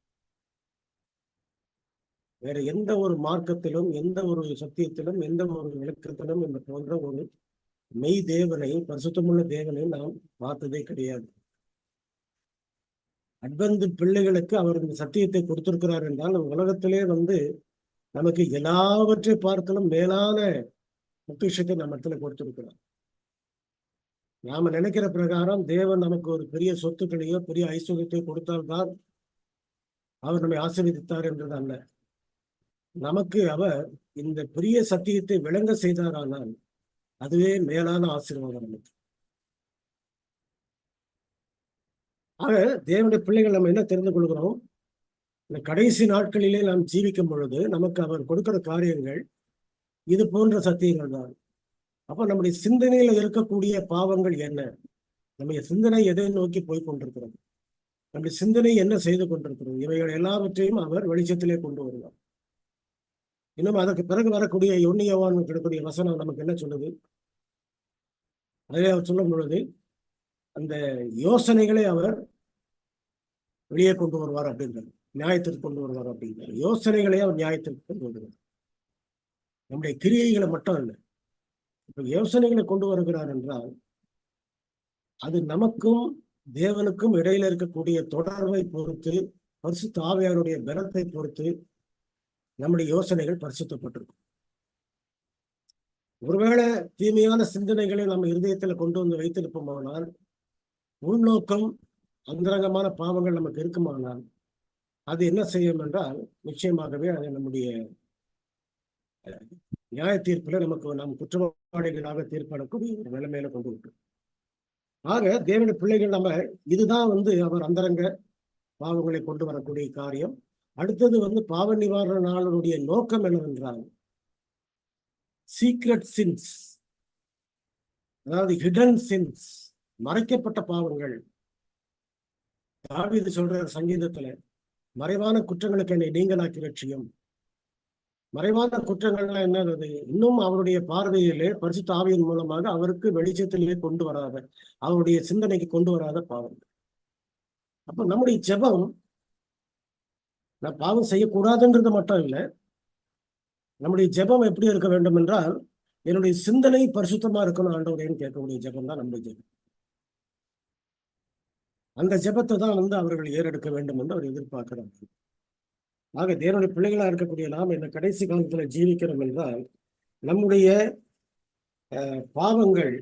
வேற எந்த ஒரு மார்க்கத்திலும், எந்த ஒரு சத்தியத்திலும், எந்த ஒரு விளக்கத்திலும் இந்த போன்ற ஒரு மெய் தேவனை, பரிசுத்தமுள்ள தேவனை நாம் பார்த்ததே கிடையாது. அட்வென்ட் பிள்ளைகளுக்கு அவர் இந்த சத்தியத்தை கொடுத்திருக்கிறார் என்றால் உலகத்திலே நமக்கு எல்லாவற்றை பார்க்கலும் மேலான பொக்கிஷத்தை நம்ம இடத்துல கொடுத்திருக்கிறார். நாம நினைக்கிற பிரகாரம் தேவன் நமக்கு ஒரு பெரிய சொத்துக்களையோ பெரிய ஐஸ்வர்யத்தையோ கொடுத்தால்தான் அவர் நம்மை ஆசீர்வதித்தார் என்றது அல்ல. நமக்கு அவர் இந்த பெரிய சத்தியத்தை விளங்க செய்தாரானால் அதுவே மேலான ஆசீர்வாதம் நமக்கு. ஆக தேவனுடைய பிள்ளைகள் நம்ம என்ன தெரிந்து கொள்கிறோம்? இந்த கடைசி நாட்களிலே நாம் ஜீவிக்கும் பொழுது நமக்கு அவர் கொடுக்கிற காரியங்கள் இது போன்ற சத்தியங்கள் தான். அப்ப நம்முடைய சிந்தனையில இருக்கக்கூடிய பாவங்கள் என்ன? நம்முடைய சிந்தனை எதை நோக்கி போய் கொண்டிருக்கிறது? நம்முடைய சிந்தனை என்ன செய்து கொண்டிருக்கிறது? இவைகள் எல்லாவற்றையும் அவர் வெளிச்சத்திலே கொண்டு வருவார். இன்னும் அதற்கு பிறகு வரக்கூடிய யோவான் கிடைக்கூடிய வசனம் நமக்கு என்ன சொல்லுது? அதே அவர் சொல்லும் பொழுது அந்த யோசனைகளை அவர் வெளியே கொண்டு வருவார் அப்படின்றார். நியாயத்திற்கு கொண்டு வருவார் அப்படின்றார். யோசனைகளை அவர் நியாயத்திற்கு கொண்டு வருவார். நம்முடைய கிரியைகளை மட்டும் இல்லை. இப்ப யோசனைகளை கொண்டு வருகிறார் என்றால் அது நமக்கும் தேவனுக்கும் இடையில இருக்கக்கூடிய தொடர்பை பொறுத்து, பரிசுத்த ஆவியாருடைய பலத்தை பொறுத்து நம்முடைய யோசனைகள் பரிசுத்தப்பட்டிருக்கும். ஒருவேளை தீமையான சிந்தனைகளை நம்ம இருதயத்துல கொண்டு வந்து வைத்திருப்போமானால், உள்நோக்கம் அந்தரங்கமான பாவங்கள் நமக்கு இருக்குமானால் அது என்ன செய்யும் என்றால் நிச்சயமாகவே அதை நம்முடைய நியாய தீர்ப்புல நாம் குற்றவாளிகளாக தீர்ப்படக்கூடிய ஒரு நிலைமையில கொண்டு விட்டு. ஆக தேவனுடைய பிள்ளைகள் நம்ம இதுதான் அவர் அந்தரங்க பாவங்களை கொண்டு வரக்கூடிய காரியம். அடுத்தது பாவ நிவாரண நாளுடைய நோக்கம் என்னவென்றால் சீக்ரெட் சின்ஸ், அதாவது ஹிடன் சின்ஸ், மறைக்கப்பட்ட பாவங்கள். தாவீது சொல்ற சங்கீதத்துல மறைவான குற்றங்களுக்கு என்னை நீங்களாக்கி லட்சியம். மறைவான குற்றங்கள்லாம் என்னது? இன்னும் அவருடைய பார்வையிலே பரிசுத்த ஆவியின் மூலமாக அவருக்கு வெளிச்சத்திலே கொண்டு வராத, அவருடைய சிந்தனைக்கு கொண்டு வராத பாவம். அப்ப நம்முடைய ஜெபம், நான் பாவம் செய்யக்கூடாதுன்றது மட்டும் இல்லை, நம்முடைய ஜெபம் எப்படி இருக்க வேண்டும் என்றால் என்னுடைய சிந்தனை பரிசுத்தமா இருக்கணும் ஆண்டவரேன்னு கேட்கக்கூடிய ஜெபம் தான் நம்முடைய ஜெபம். அந்த ஜெபத்தை தான் அவர்கள் ஏறெடுக்க வேண்டும் என்று அவர் எதிர்பார்க்கிறார்கள். ஆக தேவனுடைய பிள்ளைகளா இருக்கக்கூடிய நாம் இந்த கடைசி காலத்துல ஜீவிக்கிறோம் என்றால் நம்முடைய பாவங்கள்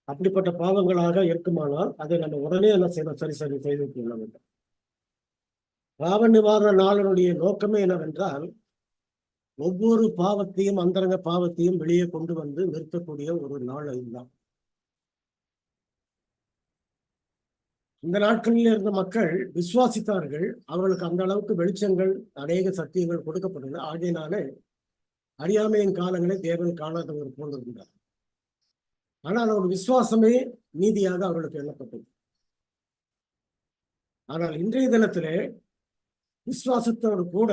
அப்படிப்பட்ட பாவங்களாக இருக்குமானால் அதை நம்ம உடனே என்ன செய்யணும்? சரி செய்து கொள்ள வேண்டும். பாவ நிவாரண நாளினுடைய நோக்கமே என்னவென்றால் ஒவ்வொரு பாவத்தையும், அந்தரங்க பாவத்தையும் வெளியே கொண்டு வந்து நிறுத்தக்கூடிய ஒரு நாள் இதுதான். இந்த நாட்களில் இருந்த மக்கள் விசுவாசித்தார்கள். அவர்களுக்கு அந்த அளவுக்கு வெளிச்சங்கள், அநேக சத்தியங்கள் கொடுக்கப்பட்டது. ஆகையினாலே அறியாமையின் காலங்களை தேவன் காணாதவர் போல் இருந்தார். ஆனால் அவர் விசுவாசமே நீதியாக அவர்களுக்கு எண்ணப்பட்டது. ஆனால் இன்றைய தினத்திலே விசுவாசத்தோடு கூட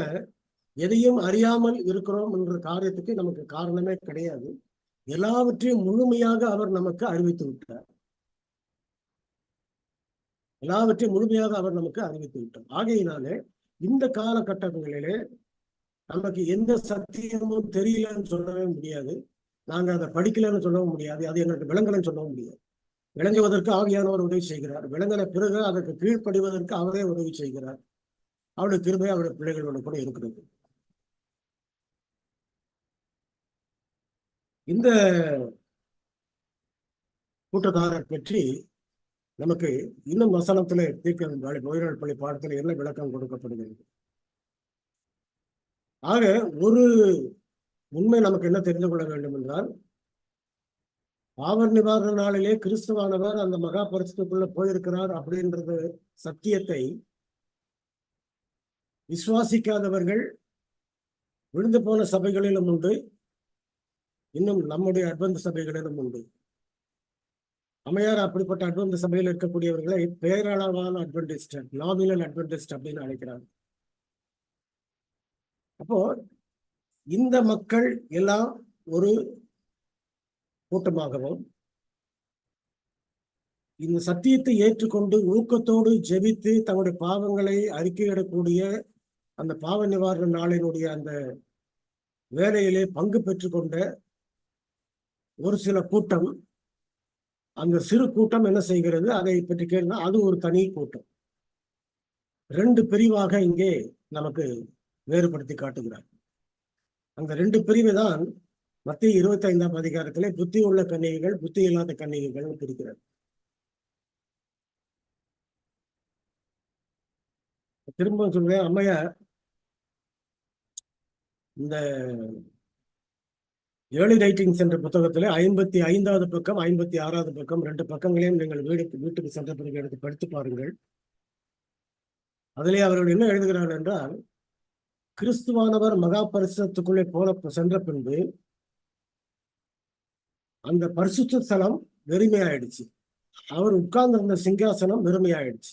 எதையும் அறியாமல் இருக்கிறோம் என்ற காரியத்துக்கு நமக்கு காரணமே கிடையாது. எல்லாவற்றையும் முழுமையாக அவர் நமக்கு அறிவித்து விட்டார். எல்லாவற்றையும் முழுமையாக அவர் நமக்கு அறிவித்து விட்டார். ஆகையினாலே இந்த காலகட்டங்களிலே நமக்கு எந்த சத்தியமும் தெரியலன்னு சொல்லவே முடியாது. நாங்க அதை படிக்கலன்னு சொல்லவும் முடியாது. அது எங்களுக்கு விளங்கலன்னு சொல்லவும் முடியாது. விளங்குவதற்கு ஆவியானவர் உதவி செய்கிறார். விளங்கின பிறகு அதற்கு கீழ்ப்படிவதற்கு அவரே உதவி செய்கிறார். அவருடைய கிருபை அவருடைய பிள்ளைகளோட கூட இருக்கிறது. இந்த கூட்டத்தாரர் பற்றி நமக்கு இன்னும் வசனத்துல தீர்க்க பள்ளி பாடத்துல என்ன விளக்கம் கொடுக்கப்படுகிறது. ஆக ஒரு உண்மை நமக்கு என்ன தெரிந்து கொள்ள வேண்டும் என்றால், பாவ நிவாரண நாளிலே கிறிஸ்துவானவர் அந்த மகா பரிசுக்குள்ள போயிருக்கிறார் அப்படின்றது சத்தியத்தை விசுவாசிக்காதவர்கள் விழுந்து போன சபைகளிலும் உண்டு, இன்னும் நம்முடைய அட்வென்ட் சபைகளிலும் உண்டு. அம்மையார் அப்படிப்பட்ட அட்வென்ட் சபையில் இருக்கக்கூடியவர்களை பேரளவான அட்வென்டிஸ்ட், நாமினல் அட்வென்டிஸ்ட் அப்படின்னு அழைக்கிறாங்க. அப்போ இந்த மக்கள் எல்லாம் ஒரு கூட்டமாகவும் இந்த சத்தியத்தை ஏற்றுக்கொண்டு ஊக்கத்தோடு ஜெபித்து தங்களுடைய பாவங்களை அறிக்கையிடக்கூடிய அந்த பாவ நிவாரண நாளினுடைய அந்த வேலையிலே பங்கு பெற்றுக்கொண்ட ஒரு சில கூட்டம், அந்த சிறு கூட்டம் என்ன செய்கிறது, அதை பற்றி கேட்டால் அது ஒரு தனி கூட்டம். ரெண்டு பிரிவாக இங்கே நமக்கு வேறுபடுத்தி காட்டுகிறார். அந்த ரெண்டு பிரிவு தான் மத்திய 25ஆம் அதிகாரத்திலே புத்தி உள்ள கன்னிகைகள், புத்தி இல்லாத கன்னிகைகள் பிரிக்கிறார். திரும்ப சொல்றேன், அம்மையார் இந்த ஏர்லி ரைட்டிங்ஸ் என்ற புத்தகத்திலே 55வது பக்கம் 56வது பக்கம் 2 பக்கங்களையும் நீங்கள் வீட்டுக்கு சென்ற பிறகு எடுத்து படித்து பாருங்கள். அதிலே அவர்கள் என்ன எழுதுகிறார்கள் என்றால், கிறிஸ்துவானவர் மகா பரிசுத்தத்துக்குள்ளே சென்ற பின்பு அந்த பரிசுத்த ஸ்தலம் வெறுமையாயிடுச்சு. அவர் உட்கார்ந்திருந்த சிங்காசனம் வெறுமையாயிடுச்சு.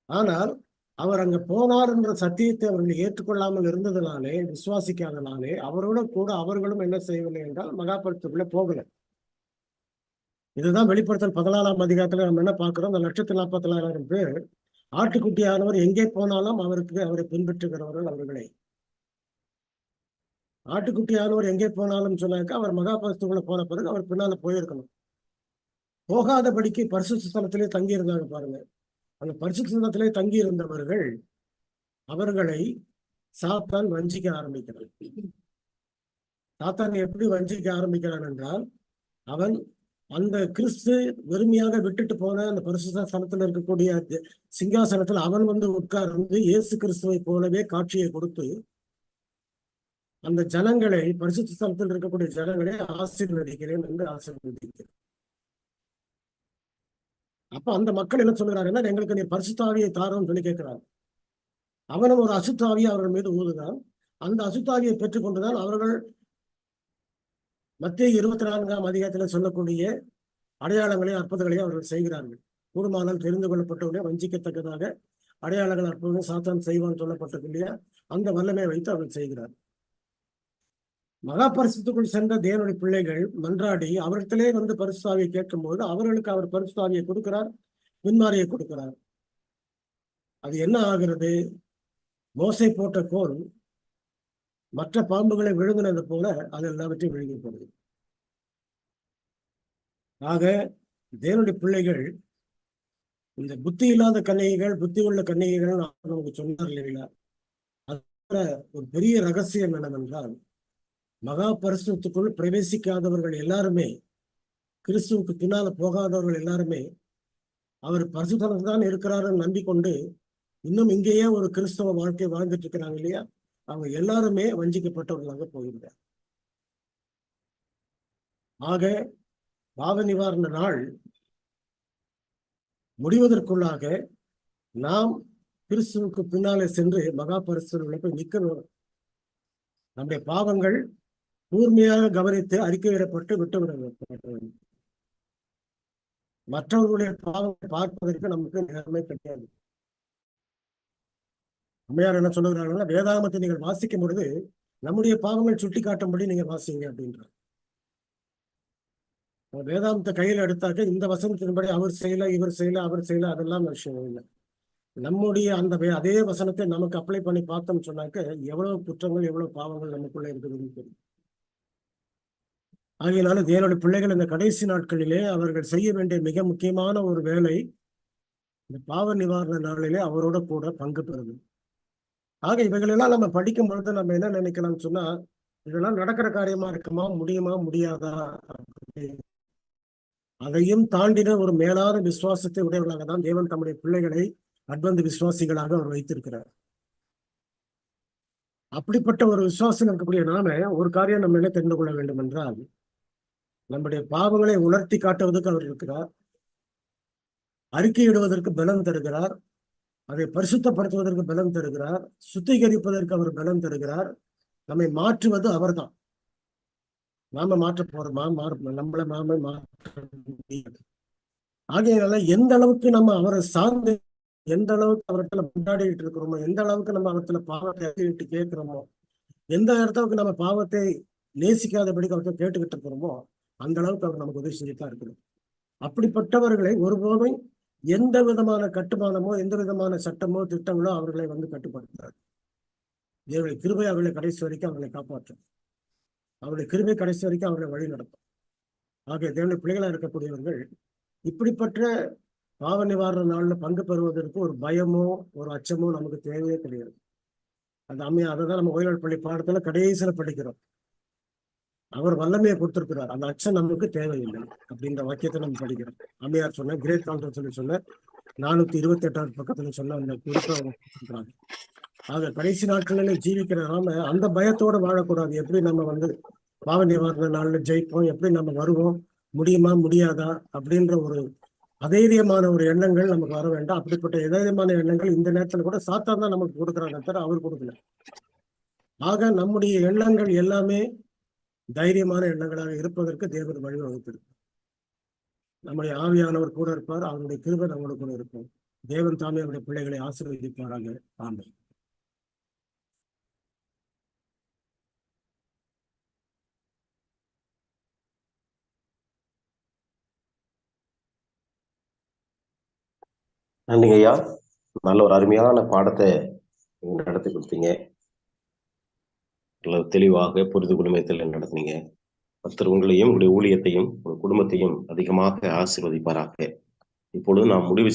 ஆனால் அவர் அங்க போனார் என்ற சத்தியத்தை அவர்கள் ஏற்றுக்கொள்ளாமல் இருந்ததுனாலே, விசுவாசிக்காதனாலே, அவரோட கூட அவர்களும் என்ன செய்யவில்லை என்றால் மகா பரிசுத்தத்துக்குள்ளே போகல. இதுதான் வெளிப்படுத்தல் 14ஆம் அதிகாரத்துல நம்ம என்ன பார்க்கிறோம், அந்த 1,46,000 பேர் ஆட்டுக்குட்டியானவர் எங்கே போனாலும் அவரை பின்பற்றுகிறவர்கள் அவர்களே. ஆட்டுக்குட்டியானவர் எங்கே போனாலும் சொன்னாக்க அவர் மகா பரிசுத்தத்துக்குள்ள போன பிறகு அவர் பின்னால போயிருக்கணும். போகாதபடிக்கு பரிசுத்த ஸ்தலத்திலே தங்கி இருந்தாங்க பாருங்க. அந்த பரிசுத்த ஸ்தலத்திலே தங்கி இருந்தவர்கள் அவர்களை சாத்தான் வஞ்சிக்க ஆரம்பிக்கிறான். சாத்தான் எப்படி வஞ்சிக்க ஆரம்பிக்கிறான் என்றால், அவன் அந்த கிறிஸ்து வெறுமையாக விட்டுட்டு போன அந்த பரிசுத்த ஸ்தலத்தில் இருக்கக்கூடிய சிங்காசனத்தில் அவன் உட்கார்ந்து இயேசு கிறிஸ்துவை போலவே காட்சியை கொடுத்து அந்த ஜனங்களை, பரிசுத்த ஸ்தலத்தில் இருக்கக்கூடிய ஜனங்களை ஆசீர்வதிக்கிறேன் என்று ஆசீர்வதிக்கிறேன். அப்ப அந்த மக்கள் என்ன சொல்கிறாங்கன்னா, எங்களுக்கு நீ பரிசுத்தாவியை தாரோன்னு சொல்லி கேட்கிறாங்க. அவனும் ஒரு அசுத்தாவியை அவர்கள் மீது ஊதுகிறான். அந்த அசுத்தாவியை பெற்றுக்கொண்டுதான் அவர்கள் மத்திய 24ஆம் அதிகாரத்தில் சொல்லக்கூடிய அடையாளங்களை அற்புதங்களையும் அவர்கள் செய்கிறார்கள். கூடுமானால் தெரிந்து கொள்ளப்பட்டவர்களே வஞ்சிக்கத்தக்கதாக அடையாளங்கள் அற்புதங்கள் சாத்தான் செய்வான் சொல்லப்பட்டது இல்லையா, அந்த வல்லமையை வைத்து அவர்கள் செய்கிறார். மகா பரிசுத்துக்குள் சென்ற தேவனுடைய பிள்ளைகள் மன்றாடி அவர்களிடத்திலே பரிசுத்தாவியை கேட்கும் போது அவர்களுக்கு அவர் பரிசுத்தாவியை கொடுக்கிறார், பின்மாரியை கொடுக்கிறார். அது என்ன ஆகிறது, மோசை போட்ட கோல் மற்ற பாம்புகளை விழுங்கினது போல அது எல்லாவற்றையும் விழுங்கி போடுது. ஆக தேவனுடைய பிள்ளைகள் இந்த புத்தி இல்லாத கன்னிகைகள், புத்தி உள்ள கன்னிகைகள் நமக்கு சொன்னார் இல்லைங்களா. அது ஒரு பெரிய ரகசியம் என்னவென்றால், மகா பரிசுத்துக்குள் பிரவேசிக்காதவர்கள் எல்லாருமே, கிறிஸ்துவுக்கு பின்னால போகாதவர்கள் எல்லாருமே அவர் பரிசுத்தத்தில் தான் இருக்கிறாருன்னு நம்பிக்கொண்டு இன்னும் இங்கேயே ஒரு கிறிஸ்தவ வாழ்க்கை வாழ்ந்துட்டு இருக்கிறாங்க இல்லையா, அவங்க எல்லாருமே வஞ்சிக்கப்பட்டவர்களாக போகிறார். ஆக பாவ நிவாரண நாள் முடிவதற்குள்ளாக நாம் கிறிஸ்துவுக்கு பின்னாலே சென்று மகா பரிசுத்தத்தில் போய் நிற்கணும். நம்முடைய பாவங்கள் கூர்மையாக கவனித்து அறிக்கையிடப்பட்டு விட்டுவிட வேண்டும். மற்றவர்களுடைய பாவங்களை பார்ப்பதற்கு நமக்கு நேர்மை கிடையாது. அம்மையார் என்ன சொல்லுகிறாங்கன்னா, வேதாகமத்தை நீங்கள் வாசிக்கும் பொழுது நம்முடைய பாவங்கள் சுட்டி காட்டும்படி நீங்க வாசிங்க அப்படின்றார். வேதாகமத்தை கையில் எடுத்தாக்க இந்த வசனத்தின்படி அவர் செய்யல, இவர் செய்யல, அவர் செய்யல, அதெல்லாம் விஷயம் இல்லை. நம்முடைய அந்த அதே வசனத்தை நமக்கு அப்ளை பண்ணி பார்த்தோம்னு சொன்னாக்க எவ்வளவு குற்றங்கள் எவ்வளவு பாவங்கள் நமக்குள்ள இருக்குதுன்னு தெரியும். ஆகையினால தேவனுடைய பிள்ளைகள் இந்த கடைசி நாட்களிலே அவர்கள் செய்ய வேண்டிய மிக முக்கியமான ஒரு வேலை, இந்த பாவ நிவாரண நாளிலே அவரோட கூட பங்கு பெறுது. ஆக இவைகளெல்லாம் நம்ம படிக்கும் பொழுது நம்ம என்ன நினைக்கலாம்னு சொன்னா, இதெல்லாம் நடக்கிற காரியமா இருக்குமா, முடியுமா, முடியாதா, அதையும் தாண்டின ஒரு மேலான விசுவாசத்தை உடையவர்களாக தான் தேவன் தம்முடைய பிள்ளைகளை அட்வென்ட் விசுவாசிகளாக அவர் வைத்திருக்கிறார். அப்படிப்பட்ட ஒரு விசுவாசம் இருக்கக்கூடிய நாம ஒரு காரியம் நம்ம என்ன தெரிந்து கொள்ள வேண்டும் என்றால், நம்முடைய பாவங்களை உணர்த்தி காட்டுவதற்கு அவர் இருக்கிறார், அறிக்கையிடுவதற்கு பலம் தருகிறார், அதை பரிசுத்தப்படுத்துவதற்கு பலம் தருகிறார், சுத்திகரிப்பதற்கு அவர் பலம் தருகிறார், நம்மை மாற்றுவது அவர்தான். நாம மாற்ற போறோமா? நம்மள நாம மாற்ற முடியாது. ஆகையால எந்த அளவுக்கு நம்ம அவரை சார்ந்து, எந்த அளவுக்கு அவர்கிட்ட கொண்டாடிட்டு இருக்கிறோமோ, எந்த அளவுக்கு நம்ம அவர்கிட்ட பாவத்தை விட்டு கேட்கிறோமோ, எந்த இடத்துக்கு நம்ம பாவத்தை நேசிக்காதபடி அவர்கிட்ட கேட்டுக்கிட்டு இருக்கிறோமோ, அந்த அளவுக்கு அவர் நமக்கு உதவி செய்யத்தான் இருக்கிறோம். அப்படிப்பட்டவர்களை ஒருபோதும் எந்த விதமான கட்டுமானமோ, எந்த விதமான சட்டமோ, திட்டங்களோ அவர்களை கட்டுப்படுத்தாது. தேவனுடைய கிருபை அவர்களை கடைசி வரைக்கும் அவர்களை காப்பாற்றும். அவருடைய கிருபை கடைசி வரைக்கும் அவர்களை வழி நடத்தும். ஆகிய தேவனுடைய பிள்ளைகளா இருக்கக்கூடியவர்கள் இப்படிப்பட்ட பாவ நிவாரண நாள்ல பங்கு பெறுவதற்கு ஒரு பயமோ, ஒரு அச்சமோ நமக்கு தேவையே கிடையாது. அந்த அதை தான் நம்ம ஓய்வாள் பள்ளி பாடத்துல கடைசியில படிக்கிறோம். அவர் வல்லமையை கொடுத்திருக்கிறார், அந்த அச்சம் நமக்கு தேவையில்லை அப்படின்ற வாக்கியத்தை நம்ம படிக்கிறோம். அம்மையார் சொன்ன கிரேட் கான்ஃபரன்ஸ் சொன்ன 428வது பக்கத்துல சொன்ன அந்த குறிப்பை அவங்க சொல்றாங்க. ஆக கடைசி நாட்களில ஜீவிக்கிற நாம அந்த பயத்தோட வாழக்கூடாது. எப்படி நம்ம பாவ நிவாரண நாள்ல ஜெயிப்போம், எப்படி நம்ம வருவோம், முடியுமா முடியாதா அப்படின்ற ஒரு அதைரியமான ஒரு எண்ணங்கள் நமக்கு வர வேண்டாம். அப்படிப்பட்ட எதைரியமான எண்ணங்கள் இந்த நேரத்துல கூட சாத்தான் தான் நமக்கு கொடுக்குறாங்க, தவிர அவர் கொடுக்கல. ஆக நம்முடைய எண்ணங்கள் எல்லாமே தைரியமான எண்ணங்களாக இருப்பதற்கு தேவன் வழிவகுத்திருக்கு. நம்முடைய ஆவியானவர் கூட இருப்பார், அவருடைய கிருபை நம்மளுக்கு கூட இருக்கும். தேவன் தாமே அவருடைய பிள்ளைகளை ஆசீர்வதிப்பாராங்க. ஆமென். நன்றிங்க ஐயா. நல்ல ஒரு அருமையான பாடத்தை நடத்தி கொடுத்தீங்க. நல்ல தெளிவாக புரிந்து குடும்பத்தில் நடத்தினீங்க. கர்த்தர் உங்களையும் உங்களுடைய ஊழியத்தையும் உங்கள் குடும்பத்தையும் அதிகமாக ஆசீர்வதிப்பாராக. இப்பொழுது நாம் முடிவு